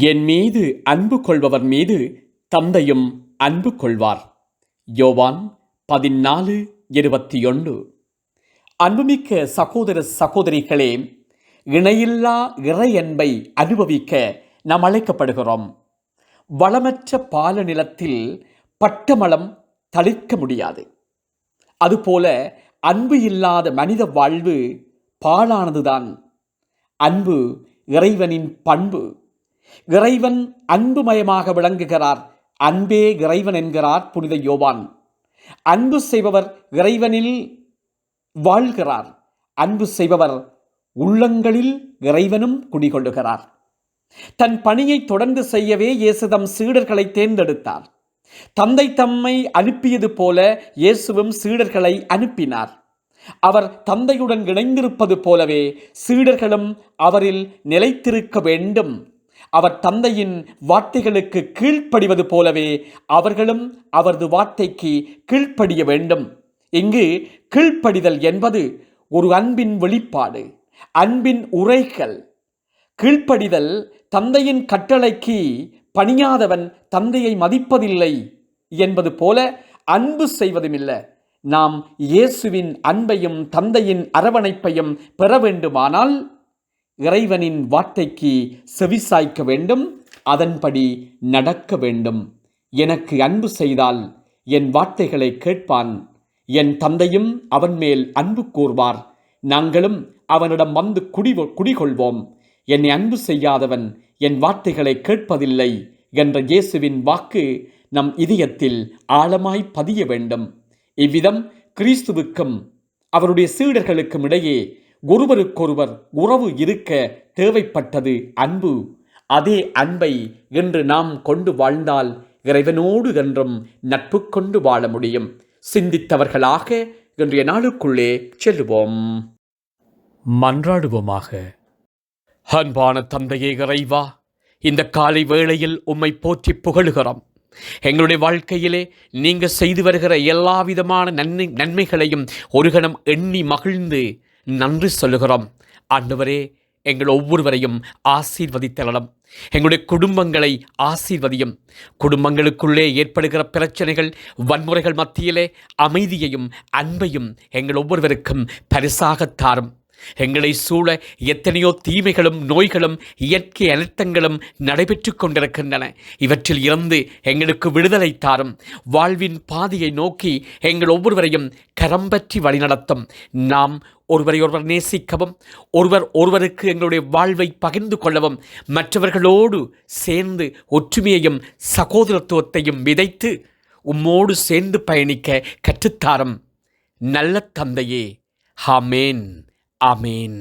என் மீது அன்பு கொள்பவர் மீது தந்தையும் அன்பு கொள்வார். யோவான் 14:21. அன்புமிக்க சகோதர சகோதரிகளே, இணையில்லா இறை அன்பை அனுபவிக்க நாம் அழைக்கப்படுகிறோம். வளமற்ற பால நிலத்தில் பட்டமளம் தளிர்க்க முடியாது. அதுபோல அன்பு இல்லாத மனித வாழ்வு பாழானதுதான். அன்பு இறைவனின் பண்பு. இறைவன் அன்புமயமாக விளங்குகிறார். அன்பே இறைவன் என்கிறார் புனித யோவான். அன்பு செய்பவர் இறைவனில் வாழ்கிறார். அன்பு செய்பவர் உள்ளங்களில் இறைவனும் குடிகொள்ளுகிறார். தன் பணியை தொடர்ந்து செய்யவே இயேசு தம் சீடர்களை தேர்ந்தெடுத்தார். தந்தை தம்மை அனுப்பியது போல இயேசுவும் சீடர்களை அனுப்பினார். அவர் தந்தையுடன் இணைந்திருப்பது போலவே சீடர்களும் அவரில் நிலைத்திருக்க வேண்டும். அவர் தந்தையின் வார்த்தைகளுக்கு கீழ்ப்படிவது போலவே அவர்களும் அவரது வார்த்தைக்கு கீழ்ப்படிய வேண்டும். இங்கு கீழ்ப்படிதல் என்பது ஒரு அன்பின் வெளிப்பாடு, அன்பின் உரைகள். கீழ்ப்படிதல் தந்தையின் கட்டளைக்கு பணியாதவன் தந்தையை மதிப்பதில்லை என்பது போல அன்பு செய்வதுமில்லை. நாம் இயேசுவின் அன்பையும் தந்தையின் அரவணைப்பையும் பெற வேண்டுமானால் இறைவனின் வார்த்தைக்கு செவிசாய்க்க வேண்டும், அதன்படி நடக்க வேண்டும். எனக்கு அன்பு செய்தால் என் வார்த்தைகளை கேட்பான். என் தந்தையும் அவன் மேல் அன்பு கூர்வார். நாங்களும் அவனிடம் வந்து குடிகொள்வோம். என்னை அன்பு செய்யாதவன் என் வார்த்தைகளை கேட்பதில்லை என்ற இயேசுவின் வாக்கு நம் இதயத்தில் ஆழமாய் பதிய வேண்டும். இவ்விதம் கிறிஸ்துவுக்கும் அவருடைய சீடர்களுக்கும் இடையே ஒருவருக்கொருவர் உறவு இருக்க தேவைப்பட்டது அன்பு. அதே அன்பை இன்று நாம் கொண்டு வாழ்ந்தால் இறைவனோடு என்றும் நட்பு கொண்டு வாழ முடியும். சிந்தித்தவர்களாக இன்றைய நாளுக்குள்ளே செல்லுவோம். மன்றாடுவோமாக. அன்பான தந்தையே இறைவா, இந்த காலை வேளையில் உம்மை போற்றி புகழுகிறோம். எங்களுடைய வாழ்க்கையிலே நீங்க செய்து வருகிற எல்லா விதமான நன்மைகளையும் ஒரு கணம் எண்ணி மகிழ்ந்து நன்றி சொல்லுகிறோம். ஆண்டவரே, எங்கள் ஒவ்வொருவரையும் ஆசீர்வதித்தரலாம். எங்களுடைய குடும்பங்களை ஆசீர்வதியும். குடும்பங்களுக்குள்ளே ஏற்படுகிற பிரச்சனைகள், வன்முறைகள் மத்தியிலே அமைதியையும் அன்பையும் எங்கள் ஒவ்வொருவருக்கும் பரிசாக தாரும். எங்களை சூழ எத்தனையோ தீமைகளும் நோய்களும் இயற்கை அனர்த்தங்களும் நடைபெற்று கொண்டிருக்கின்றன. இவற்றில் இருந்து எங்களுக்கு விடுதலை தாரும். வாழ்வின் பாதையை நோக்கி எங்கள் ஒவ்வொருவரையும் கரம் பற்றி வழிநடத்தும். நாம் ஒருவரை ஒருவர் நேசிக்கவும், ஒருவருக்கு எங்களுடைய வாழ்வை பகிர்ந்து கொள்ளவும், மற்றவர்களோடு சேர்ந்து ஒற்றுமையையும் சகோதரத்துவத்தையும் விதைத்து உம்மோடு சேர்ந்து பயணிக்க கற்றுத்தாரும். நல்ல தந்தையே, ஆமேன். ஆமேன்.